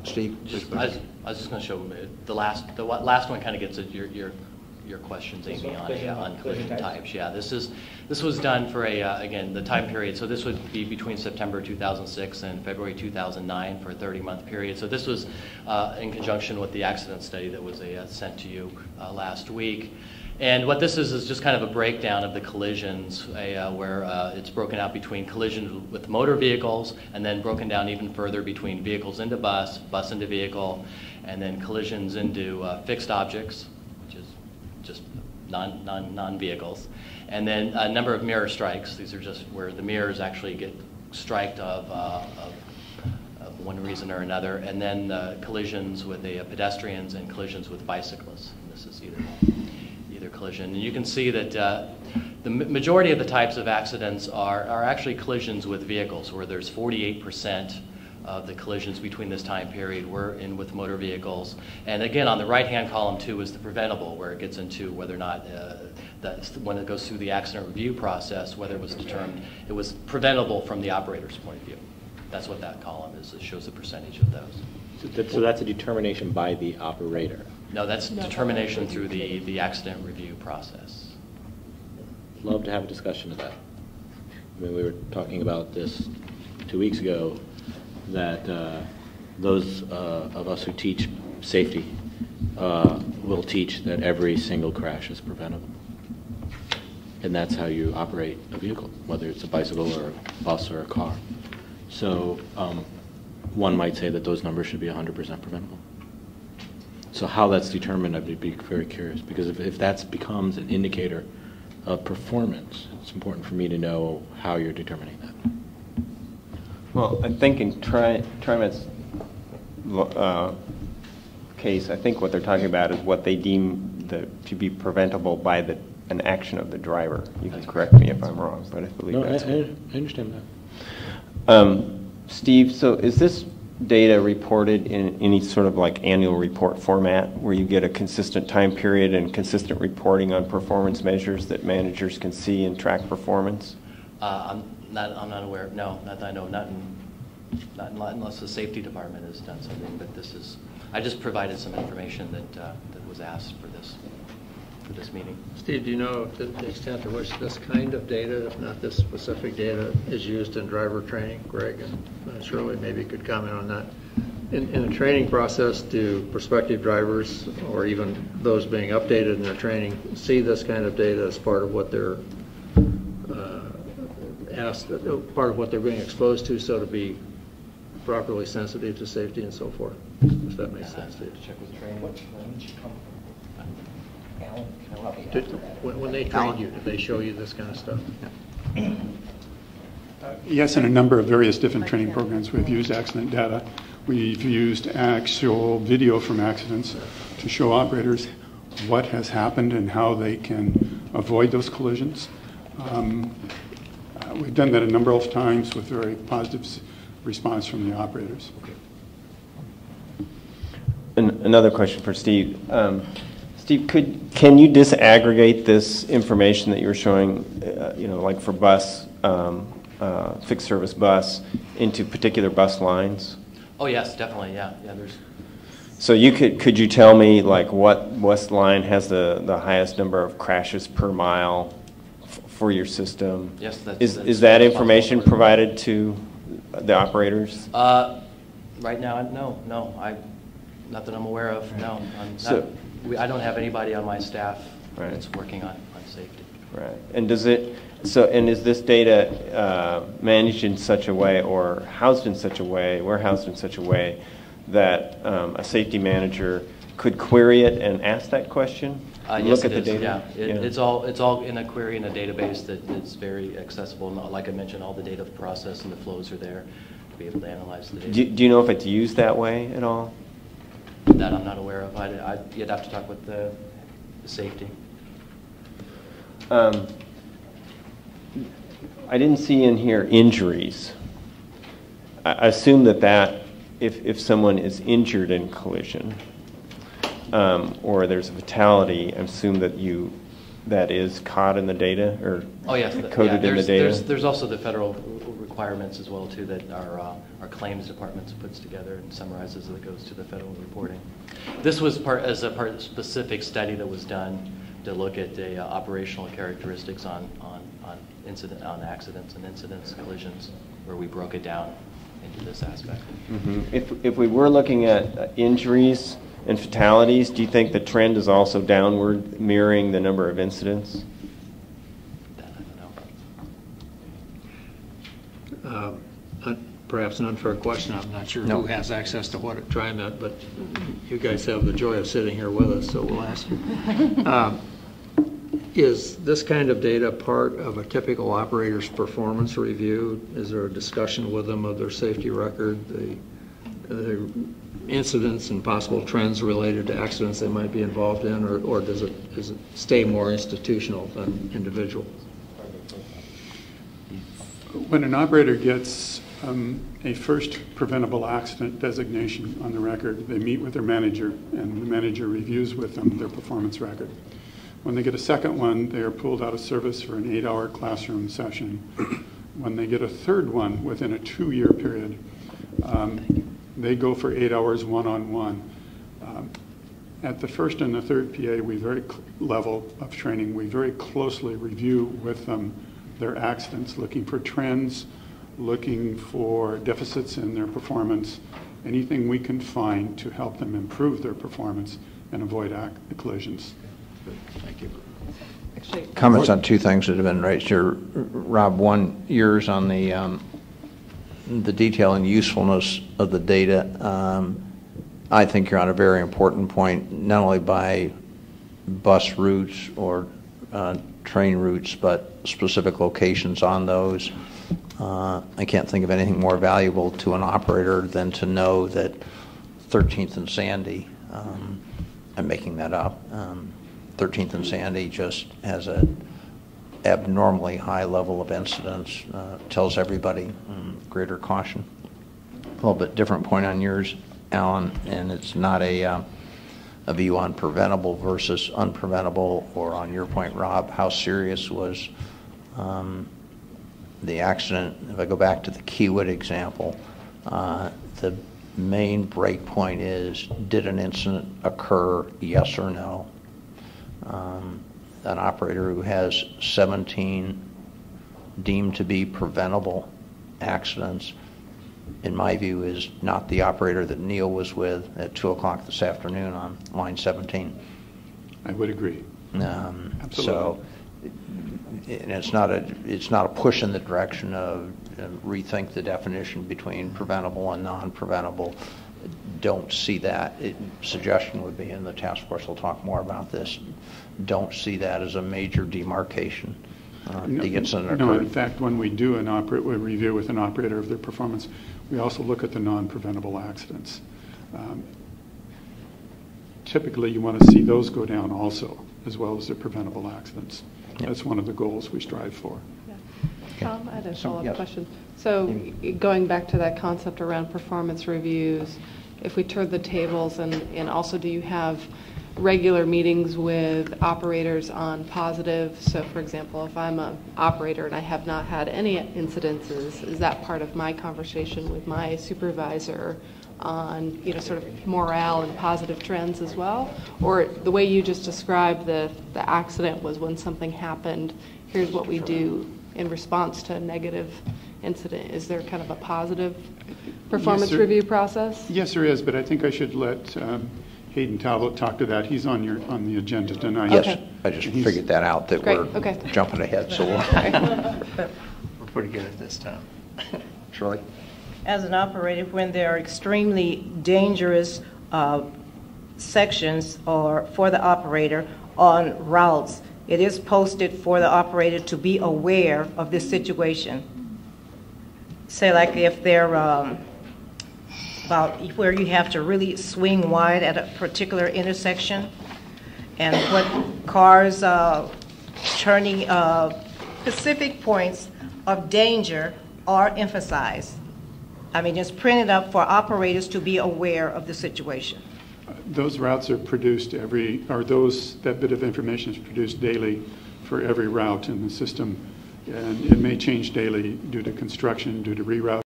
Steve? I was just going to show the last one kind of gets at your questions, Amy, on collision types. Yeah, this was done for again, the time period. So this would be between September 2006 and February 2009 for a 30-month period. So this was in conjunction with the accident study that was sent to you last week. And what this is just kind of a breakdown of the collisions where it's broken out between collisions with motor vehicles and then broken down even further between vehicles into bus, bus into vehicle, and then collisions into fixed objects, which is just non-vehicles. And then a number of mirror strikes. These are just where the mirrors actually get striked of one reason or another. And then collisions with the pedestrians and collisions with bicyclists. And this is either collision. And you can see that the majority of the types of accidents are actually collisions with vehicles, where there's 48% of the collisions between this time period were in with motor vehicles. And again, on the right-hand column too is the preventable, where it gets into whether or not when it goes through the accident review process, whether it was determined it was preventable from the operator's point of view. That's what that column is. It shows the percentage of those. So that's a determination by the operator? No, that's determination through the accident review process. Love to have a discussion of that. I mean, we were talking about this 2 weeks ago, that those of us who teach safety will teach that every single crash is preventable. And that's how you operate a vehicle, whether it's a bicycle or a bus or a car. So one might say that those numbers should be 100% preventable. So how that's determined, I'd be very curious, because if that becomes an indicator of performance, it's important for me to know how you're determining that. Well, I think in TriMet's case, I think what they're talking about is what they deem to be preventable by an action of the driver. You can correct me if I'm wrong, but I believe that's I understand that. Steve, so is this data reported in any sort of like annual report format where you get a consistent time period and consistent reporting on performance measures that managers can see and track performance? I'm not aware. No, not that I know. Not unless the safety department has done something. But I just provided some information that was asked for this meeting. Steve, do you know the extent to which this kind of data, if not this specific data, is used in driver training? Greg and Shirley maybe could comment on that. In the training process, do prospective drivers or even those being updated in their training see this kind of data as part of what they're part of what they're being exposed to, so to be properly sensitive to safety and so forth? If that makes sense to you. Check with training. When they train you, do they show you this kind of stuff? Yes, in a number of various different training programs, we've used accident data. We've used actual video from accidents to show operators what has happened and how they can avoid those collisions. We've done that a number of times with very positive response from the operators. Okay. Another question for Steve. Steve, can you disaggregate this information that you were showing, like for bus, fixed service bus, into particular bus lines? Oh yes, definitely. Yeah. There's. So could you tell me like what bus line has the highest number of crashes per mile for your system? Yes, is that information provided to the operators? Right now, no. Not that I'm aware of. No. I don't have anybody on my staff that's working on safety. Right. And is this data managed in such a way, or housed in such a way, warehoused in such a way that a safety manager could query it and ask that question? Yes, look at the data. Yeah, it's all in a query in a database that is very accessible. Like I mentioned, all the data process and the flows are there to be able to analyze the data. Do you know if it's used that way at all? That I'm not aware of. You'd have to talk with the safety. I didn't see in here injuries. I assume that if someone is injured in collision or there's a fatality, I assume that is caught in the data or coded in the data. There's also the federal requirements as well too that our claims department puts together and summarizes that goes to the federal reporting. This was part of a specific study that was done to look at the operational characteristics on accidents and incidents, collisions, where we broke it down into this aspect. Mm-hmm. If we were looking at injuries and fatalities, do you think the trend is also downward, mirroring the number of incidents? That I don't know. Perhaps an unfair question. I'm not sure who has access to what at TriMet, but you guys have the joy of sitting here with us, so we'll ask you. Is this kind of data part of a typical operator's performance review? Is there a discussion with them of their safety record, the incidents and possible trends related to accidents they might be involved in, or does it stay more institutional than individual? When an operator gets a first preventable accident designation on the record, they meet with their manager, and the manager reviews with them their performance record. When they get a second one, they are pulled out of service for an 8-hour classroom session. When they get a third one within a 2-year period, they go for 8 hours one-on-one. At the first and the third PA, level of training, we very closely review with them their accidents, looking for trends, looking for deficits in their performance, anything we can find to help them improve their performance and avoid collisions. Thank you. Actually, comments on two things that have been raised here. Rob, one, yours on the detail and usefulness of the data. I think you're on a very important point, not only by bus routes or train routes, but specific locations on those. I can't think of anything more valuable to an operator than to know that 13th and Sandy, I'm making that up, 13th and Sandy just has an abnormally high level of incidents, tells everybody greater caution. A little bit different point on yours, Alan, and it's not a view on preventable versus unpreventable, or on your point, Rob, how serious was the accident. If I go back to the Kiewit example, the main break point is, did an incident occur, yes or no? An operator who has 17 deemed to be preventable accidents, in my view, is not the operator that Neil was with at 2 o'clock this afternoon on line 17. I would agree. Absolutely. So, and it's not a push in the direction of rethink the definition between preventable and non-preventable. Don't see that. Suggestion would be, and the task force will talk more about this, don't see that as a major demarcation. No, in fact, when we do we review with an operator of their performance, we also look at the non-preventable accidents. Typically, you want to see those go down also, as well as the preventable accidents. Yep. That's one of the goals we strive for. Yeah. Tom, I had a follow-up question. So going back to that concept around performance reviews, if we turn the tables, and also do you have regular meetings with operators on positive? So for example, if I'm an operator and I have not had any incidences, is that part of my conversation with my supervisor on, sort of morale and positive trends as well? Or the way you just described the accident was when something happened, here's what we do in response to a negative incident. Is there kind of a positive performance review process? Yes, there is, but I think I should let Hayden Talbot talk to that. He's on the agenda tonight. Yes, okay. I just figured that out, that we're jumping ahead. So we're pretty good at this time. Shirley? As an operator, when there are extremely dangerous sections or for the operator on routes, it is posted for the operator to be aware of this situation. Say like if they're about where you have to really swing wide at a particular intersection, and what cars turning specific points of danger are emphasized. I mean, it's printed up for operators to be aware of the situation. Those routes are produced that bit of information is produced daily for every route in the system. And it may change daily due to construction, due to rerouting.